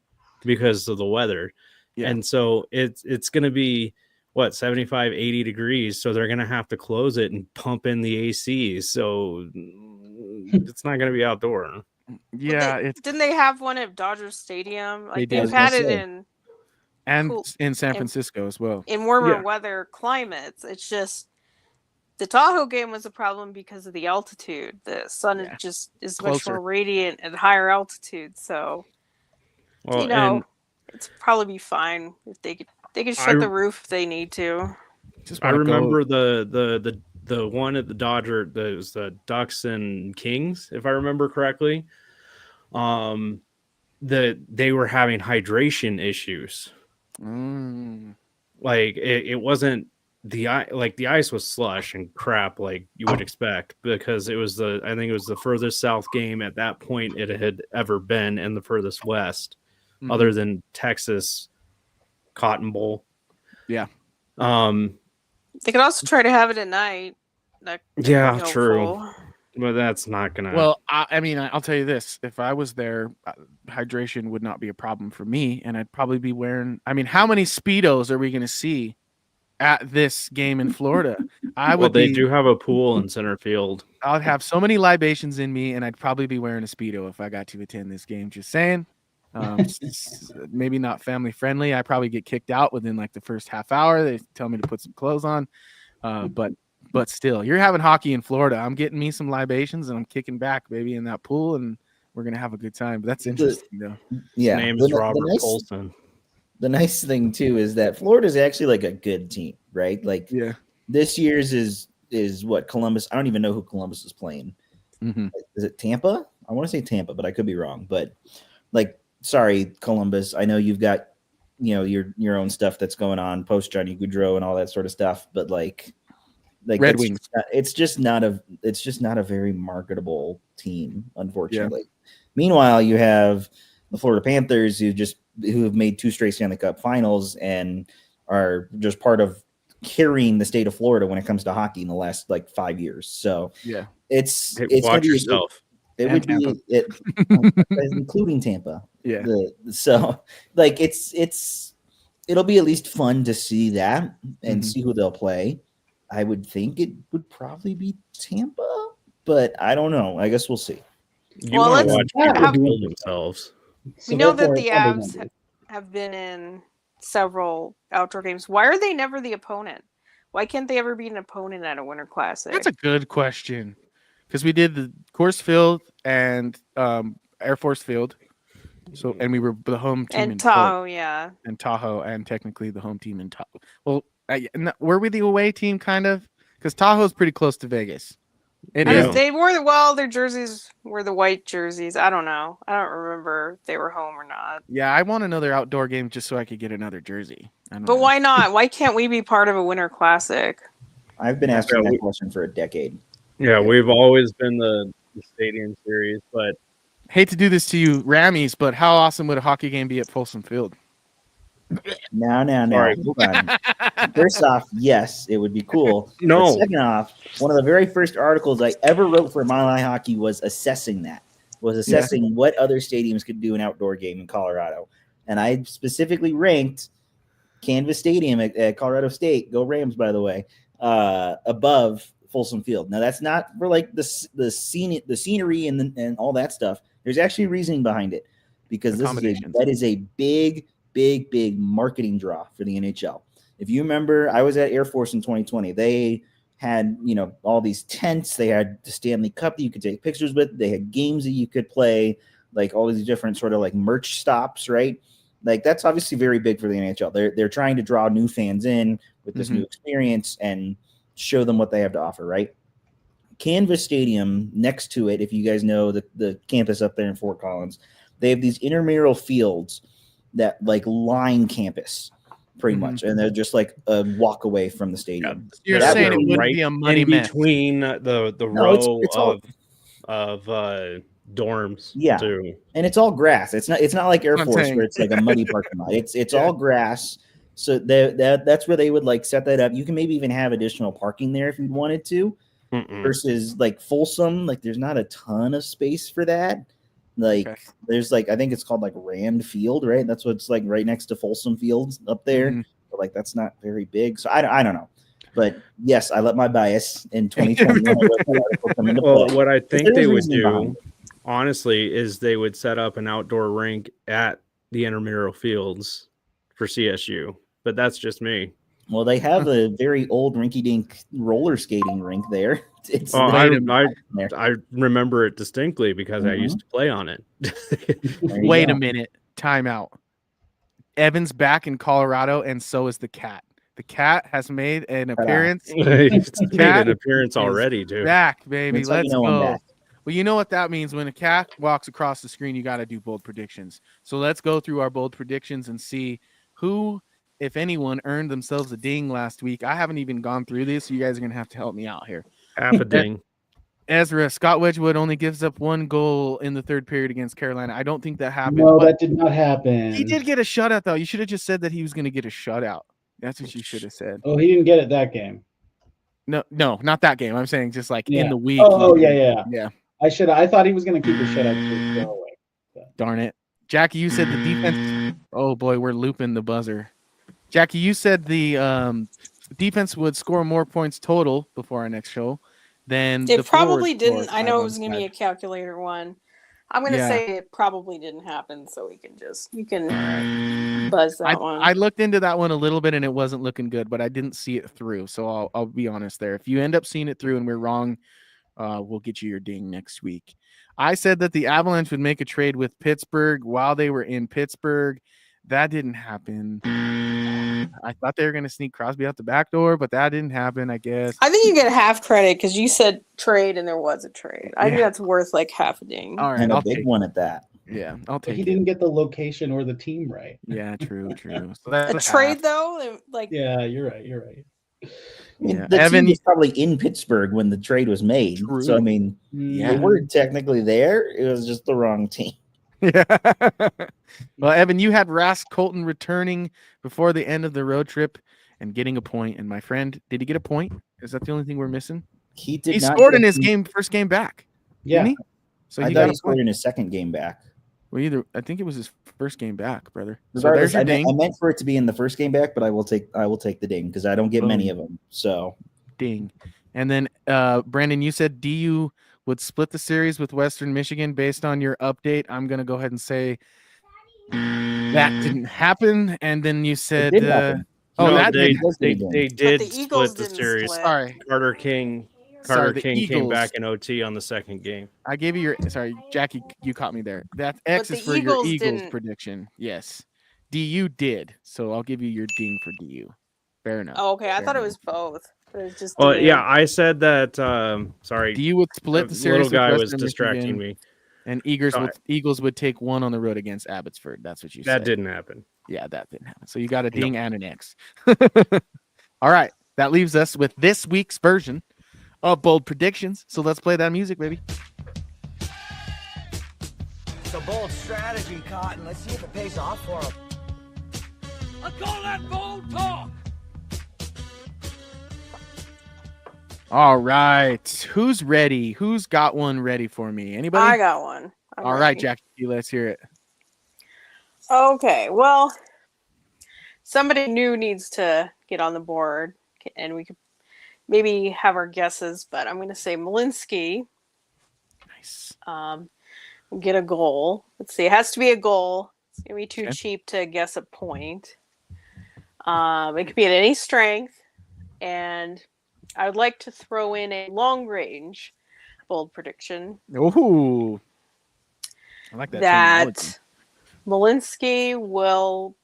because of the weather. Yeah. And so it's going to be 75, 80 degrees. So they're going to have to close it and pump in the AC. So it's not going to be outdoor. Yeah. Didn't they have one at Dodger Stadium? Like they've had it in San Francisco as well. In warmer weather climates. It's just the Tahoe game was a problem because of the altitude. The sun is much more radiant at higher altitude. So it's probably be fine if they could shut the roof if they need to. I remember the one at the Dodger, it was the Ducks and Kings, if I remember correctly. They were having hydration issues. Like it wasn't the ice was slush and crap like you would expect, because I think it was the furthest south game at that point it had ever been, and the furthest west, other than Texas Cotton Bowl. Yeah. They could also try to have it at night. True. But that's not gonna. Well, I mean, I'll tell you this: if I was there, hydration would not be a problem for me, and I'd probably be wearing. I mean, how many Speedos are we going to see at this game in Florida? They do have a pool in center field. I'd have so many libations in me, and I'd probably be wearing a Speedo if I got to attend this game. Just saying. Maybe not family friendly. I probably get kicked out within like the first half hour. They tell me to put some clothes on, but still, you're having hockey in Florida. I'm getting me some libations and I'm kicking back, baby, in that pool, and we're gonna have a good time. But that's interesting, though. Yeah, his name's Robert Colson. The nice thing too is that Florida is actually like a good team, right? Like, this year's is what Columbus. I don't even know who Columbus is playing. Is it Tampa? I want to say Tampa, but I could be wrong. But like, sorry, Columbus. I know you've got your own stuff that's going on post Johnny Gaudreau and all that sort of stuff, but like Red Wings. It's just not a very marketable team, unfortunately. Yeah. Meanwhile, you have the Florida Panthers who have made 2 straight Stanley Cup finals and are just part of carrying the state of Florida when it comes to hockey in the last 5 years. So it's watch yourself. It would Tampa. Be it, including Tampa. Yeah. It'll be at least fun to see that and see who they'll play. I would think it would probably be Tampa, but I don't know. I guess we'll see. You want to watch people build themselves. We know that the Avs have been in several outdoor games. Why are they never the opponent? Why can't they ever be an opponent at a Winter Classic? That's a good question. Because we did the Coors Field and Air Force Field. So, and we were the home team in Tahoe, and Tahoe, and technically the home team in Tahoe. Well, were we the away team, kind of? Because Tahoe's pretty close to Vegas. They wore their jerseys were the white jerseys. I don't know. I don't remember if they were home or not. Yeah, I want another outdoor game just so I could get another jersey. But why not? Why can't we be part of a Winter Classic? I've been asking that question for a decade. Yeah, we've always been the Stadium Series, but hate to do this to you, Rammies, but how awesome would a hockey game be at Folsom Field? No. Hold on. First off, yes, it would be cool. No. But second off, one of the very first articles I ever wrote for Mile High Hockey was assessing what other stadiums could do an outdoor game in Colorado. And I specifically ranked Canvas Stadium at Colorado State, go Rams, by the way, above Folsom Field. Now, that's not for the scenery and all that stuff. There's actually reasoning behind it. because Accommodations. that is a big marketing draw for the NHL. If you remember, I was at Air Force in 2020. They had, all these tents. They had the Stanley Cup that you could take pictures with. They had games that you could play, like all these different sort of like merch stops, right? Like that's obviously very big for the NHL. They're trying to draw new fans in with this new experience and show them what they have to offer, right? Canvas Stadium, next to it, if you guys know the campus up there in Fort Collins, they have these intramural fields that like line campus pretty much, and they're just like a walk away from the stadium. You're They're saying it wouldn't right be a money in mess. between the No, row it's all- of dorms. Yeah. too. And it's all grass. It's not like Air I'm Force saying. where it's like a muddy parking lot. It's all grass. So that's where they would like set that up. You can maybe even have additional parking there if you wanted to. Versus like Folsom, like there's not a ton of space for that. Like there's like, I think it's called like Rand Field, right? That's what's like right next to Folsom Fields up there. But like that's not very big. So I don't know. But yes, I let my bias in 2020. Well, what I think they would do, honestly, is they would set up an outdoor rink at the intramural fields for CSU. But that's just me. Well, they have a very old rinky-dink roller skating rink there. I remember it distinctly because I used to play on it. Wait a minute. Time out. Evan's back in Colorado, and so is the cat. The cat has made an appearance. It's made an appearance already, dude. Back, baby. Let's go. Well, you know what that means. When a cat walks across the screen, you got to do bold predictions. So let's go through our bold predictions and see who, if anyone, earned themselves a ding last week. I haven't even gone through this, so you guys are going to have to help me out here. Half a ding. Ezra, Scott Wedgwood only gives up 1 goal in the third period against Carolina. I don't think that happened. No, that did not happen. He did get a shutout, though. You should have just said that he was going to get a shutout. That's what you should have said. Oh, he didn't get it that game. No, not that game. I'm saying just like in the week. Yeah. I thought he was going to keep the shutout to go away. Darn it. Jackie, you said the defense. Oh, boy, we're looping the buzzer. Jackie, you said the defense would score more points total before our next show than it the probably forward didn't. scored I know it was 5-on-5. going to be a calculator one. I'm going to say it probably didn't happen, so you can buzz that one. I looked into that one a little bit, and it wasn't looking good, but I didn't see it through, so I'll be honest there. If you end up seeing it through and we're wrong, we'll get you your ding next week. I said that the Avalanche would make a trade with Pittsburgh while they were in Pittsburgh. That didn't happen. I thought they were going to sneak Crosby out the back door, but that didn't happen, I guess. I think you get half credit because you said trade and there was a trade. I think that's worth like half a ding. All right, and I'll a big take one at that. Yeah, I'll take He didn't get the location or the team right. Yeah, true. So A trade, though? Like, yeah, you're right. I mean, Yeah. the Evan, team was probably in Pittsburgh when the trade was made. True. So, I mean, they were technically there. It was just the wrong team. Yeah. Well, Evan, you had Rask Colton returning before the end of the road trip and getting a point. And my friend, did he get a point? Is that the only thing we're missing? He did. He not scored get in his the- first game back. Yeah. Didn't he? So I he thought got he a scored point. in his second game back. Well, I think it was his first game back, brother. So Regardless, there's your ding. I meant for it to be in the first game back, but I will take the ding because I don't get many of them. So Ding. And then Brandon, you said DU would split the series with Western Michigan based on your update. I'm gonna go ahead and say that didn't happen. And then you said it did happen. They But did the Eagles split the didn't series. split. sorry. Carter King Sorry, the came Eagles. back in OT on the second game. I gave you your Jackie, you caught me there. That X But is the for your Eagles Eagles didn't. prediction. Yes. DU did. So I'll give you your ding for DU. Fair enough. oh, okay. I Fair thought it enough. was both. It was just. Well, DU. yeah, I said that. Sorry, DU would split the series. little guy with was Western distracting Michigan, me. And Sorry. Eagles would take one on the road against Abbotsford. That's what you said. That didn't happen. Yeah, that didn't happen. So you got a ding and an X. All right. That leaves us with this week's version of bold predictions. So let's play that music, baby. It's a bold strategy, Cotton. Let's see if it pays off for him. I call that bold talk. All right. Who's ready? Who's got one ready for me? Anybody? I got one. I'm All right, ready. Jackie, let's hear it. Okay, well, somebody new needs to get on the board, and we could maybe have our guesses, but I'm going to say Malinsky. Nice. get a goal. Let's see. It has to be a goal. It's gonna be too Okay. cheap to guess a point. It could be at any strength, and I would like to throw in a long range bold prediction Ooh, I like that terminology. that Malinsky will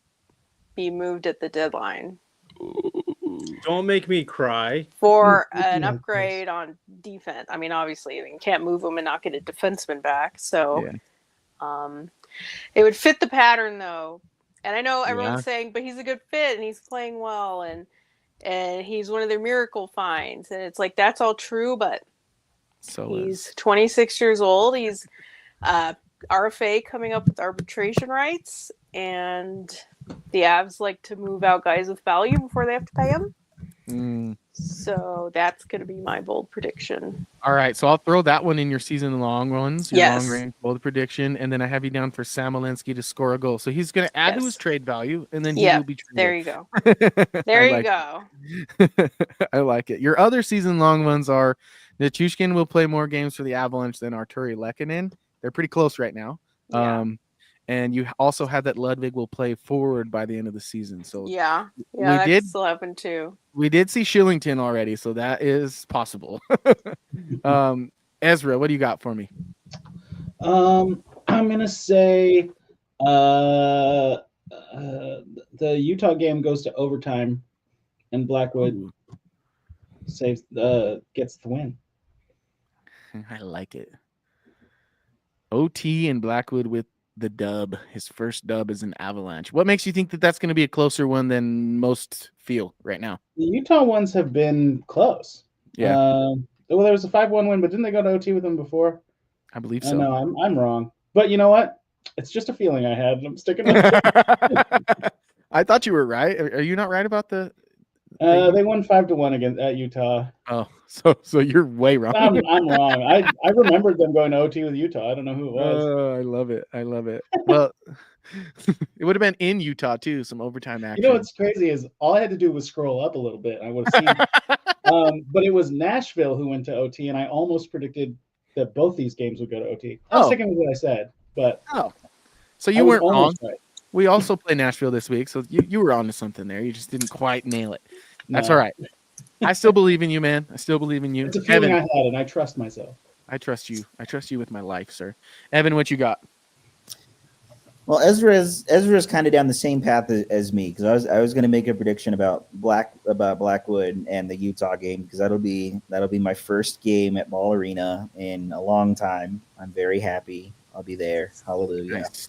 be moved at the deadline Don't make me cry. for an upgrade on defense. I mean, obviously, you can't move him and not get a defenseman back. So, it would fit the pattern, though. And I know everyone's saying, but he's a good fit and he's playing well and he's one of their miracle finds. And it's like, that's all true, but he's 26 years old. He's RFA coming up with arbitration rights, and the Avs like to move out guys with value before they have to pay them. So that's going to be my bold prediction. All right, so I'll throw that one in your season long ones, your Yes. long range bold prediction, and then I have you down for Sam Malinsky to score a goal. So he's going to add to his trade value, and then he will be traded. There you go. There you go. I like it. Your other season long ones are Nichushkin will play more games for the Avalanche than Arturi Lehkonen. They're pretty close right now. Yeah. And you also have that Ludwig will play forward by the end of the season. So Yeah, we that did could still happen too. We did see Shillington already, so that is possible. Ezra, what do you got for me? I'm gonna say the Utah game goes to overtime, and Blackwood gets the win. I like it. OT and Blackwood with the dub. His first dub is an Avalanche. What makes you think that that's going to be a closer one than most feel right now? The Utah ones have been close. Yeah. Well, there was a 5-1 win, but didn't they go to OT with them before? I believe so. No, I'm wrong. But you know what? It's just a feeling I had, and I'm sticking with it. I thought you were right. Are you not right about the? They won 5-1 against at Utah. Oh, so you're way wrong. I'm wrong. I remembered them going to OT with Utah. I don't know who it was. Oh, I love it. I love it. Well, it would have been in Utah too. Some overtime action. You know what's crazy is all I had to do was scroll up a little bit. I would have seen. But it was Nashville who went to OT, and I almost predicted that both these games would go to OT. I'm sticking with what I said, but so you weren't wrong. Right. We also play Nashville this week, so you were onto something there. You just didn't quite nail it. That's all right. I still believe in you, man. I still believe in you. It's a feeling Evan, I had, and I trust myself. I trust you. I trust you with my life, sir. Evan, what you got? Well, Ezra's kind of down the same path as me, because I was going to make a prediction about Blackwood and the Utah game, because that'll be my first game at Ball Arena in a long time. I'm very happy. I'll be there. Hallelujah. Nice.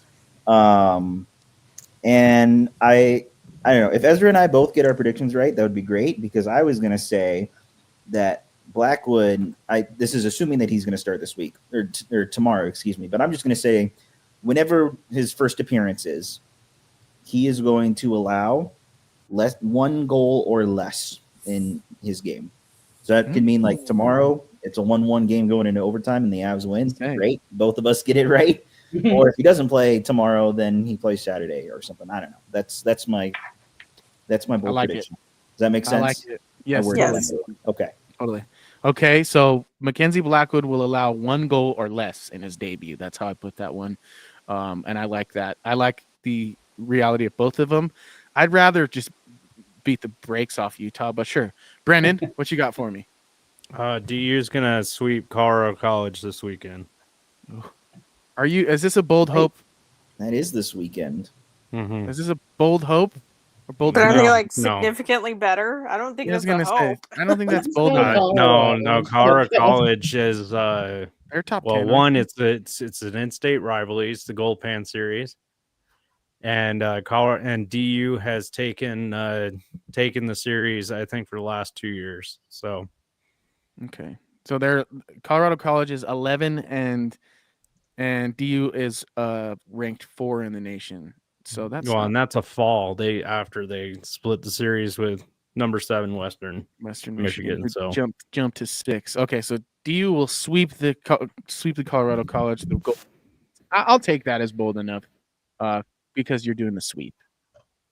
And I don't know if Ezra and I both get our predictions right, that would be great, because I was going to say that Blackwood. This is assuming that he's going to start this week or tomorrow, excuse me. But I'm just going to say, whenever his first appearance is, he is going to allow one goal or less in his game. So that could mean like tomorrow it's a 1-1 game going into overtime and the Avs win. Okay. Great, both of us get it right. Or if he doesn't play tomorrow, then he plays Saturday or something. I don't know. That's my bold prediction. Does that make sense? I like it. Yes. Yes. Okay. Totally. Okay, so Mackenzie Blackwood will allow one goal or less in his debut. That's how I put that one. And I like that. I like the reality of both of them. I'd rather just beat the brakes off Utah, but sure. Brennan, what you got for me? DU is going to sweep Colorado College this weekend. Is this a bold hope? That is this weekend. Mm-hmm. Is this a bold hope? Or bold But are they like No. significantly better? I don't think I was that's gonna a hope. say, I don't think that's bold. No, Colorado College is They're top 10. well, one, it's an in-state rivalry. It's the Gold Pan Series, and Colorado and DU has taken the series, I think, for the last 2 years. So, Okay, so they're Colorado College is 11 and DU is ranked 4 in the nation. So that's and that's a fall. After they split the series with number 7 Western Michigan. So jump to 6. Okay, so DU will sweep the Colorado College. I'll take that as bold enough, because you're doing the sweep,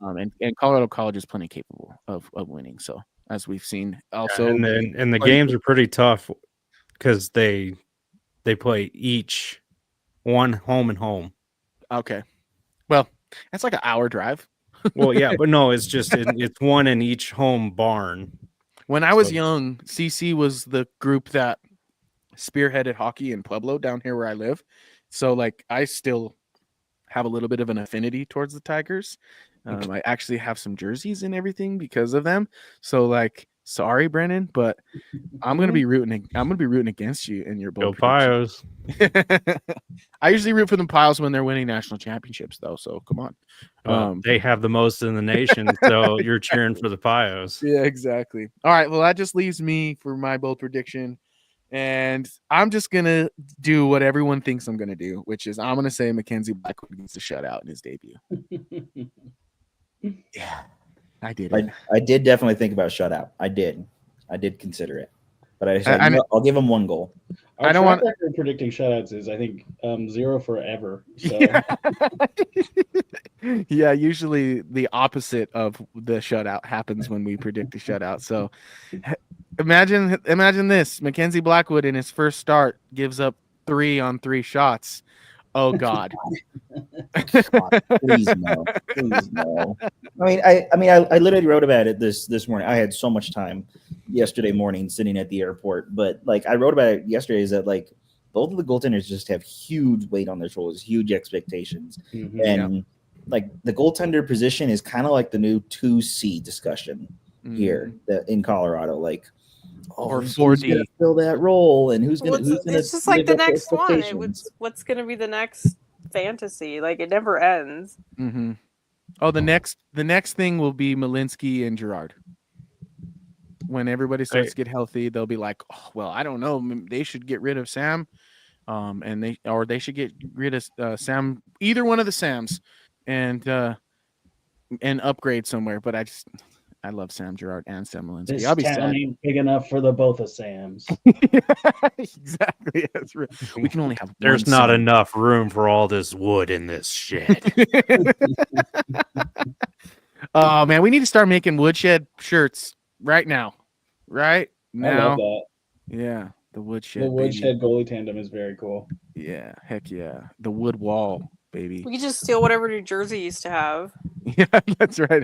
and Colorado College is plenty capable of winning. So as we've seen, also, and the games are pretty tough because they play each One home and home. Okay. Well, that's like an hour drive. Well, yeah, but no, it's just it's one in each home barn. When I was So- young, CC was the group that spearheaded hockey in Pueblo down here where I live. So like I still have a little bit of an affinity towards the Tigers. I actually have some jerseys and everything because of them. So like, sorry, Brennan, but I'm gonna be rooting. I'm gonna be rooting against you in your Go bold prediction. Pios. I usually root for the Piles when they're winning national championships, though. So come on. They have the most in the nation, so you're cheering for the Pios. Yeah, exactly. All right. Well, that just leaves me for my bold prediction. And I'm just going to do what everyone thinks I'm going to do, which is I'm going to say Mackenzie Blackwood gets a shutout in his debut. Yeah, I did it. I did definitely think about shutout. I did consider it, but I said, I'll give him one goal. Our I don't track want record predicting shutouts is, I think, 0 forever. So. Yeah. Yeah, usually the opposite of the shutout happens when we predict a shutout. So imagine this. Mackenzie Blackwood in his first start gives up 3 on 3 shots. Oh God. Please no. Please no. I literally wrote about it this morning. I had so much time yesterday morning sitting at the airport, but like I wrote about it yesterday is that like both of the goaltenders just have huge weight on their shoulders, huge expectations. Mhm. And like the goaltender position is kind of like the new 2C discussion here in Colorado. Like, Or who's 4D. gonna fill that role, and who's gonna It's just like the next one. What's gonna be the next fantasy? Like it never ends. Mm-hmm. Oh, the next thing will be Malinsky and Gerard. When everybody starts to get healthy, they'll be like, oh, well, I don't know. They should get rid of Sam. And they should get rid of Sam, either one of the Sams, and upgrade somewhere. But I love Sam Gerard and Sam Malinsky. This I'll be town sad. ain't big enough for the both of Sams. Exactly. That's real. We can only have. There's one not Sam. enough room for all this wood in this shed. Oh man, we need to start making woodshed shirts right now. Right now. I love that. Yeah, the woodshed. The woodshed goalie tandem is very cool. Yeah, heck yeah. The wood wall, baby. We could just steal whatever New Jersey used to have. Yeah, that's right.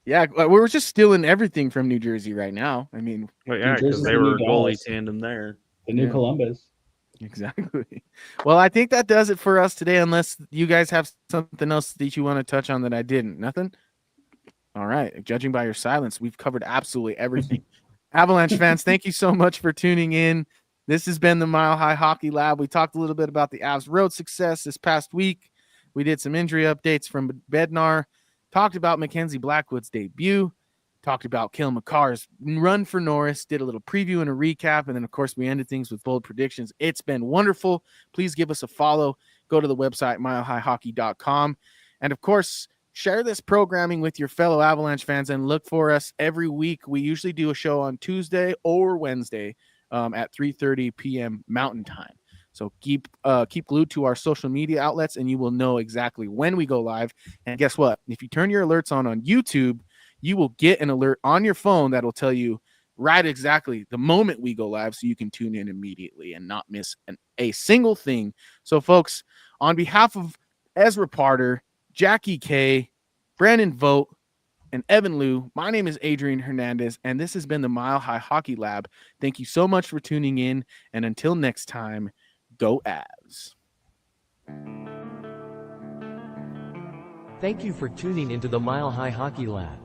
Yeah, we're just stealing everything from New Jersey right now. I mean, well, yeah, because they were a goalie tandem there. The new Columbus. Exactly. Well, I think that does it for us today, unless you guys have something else that you want to touch on that I didn't. Nothing? All right. Judging by your silence, we've covered absolutely everything. Avalanche fans, thank you so much for tuning in. This has been the Mile High Hockey Lab. We talked a little bit about the Avs road success this past week. We did some injury updates from Bednar, talked about Mackenzie Blackwood's debut, talked about Cale Makar's run for Norris, did a little preview and a recap, and then, of course, we ended things with bold predictions. It's been wonderful. Please give us a follow. Go to the website, milehighhockey.com. And, of course, share this programming with your fellow Avalanche fans and look for us every week. We usually do a show on Tuesday or Wednesday at 3:30 p.m. Mountain Time. So keep glued to our social media outlets, and you will know exactly when we go live. And guess what? If you turn your alerts on YouTube, you will get an alert on your phone that will tell you right exactly the moment we go live, so you can tune in immediately and not miss a single thing. So, folks, on behalf of Ezra Parter, Jackie K, Brandon Vogt, and Evan Liu, my name is Adrian Hernandez, and this has been the Mile High Hockey Lab. Thank you so much for tuning in, and until next time, go Avs. Thank you for tuning into the Mile High Hockey Lab.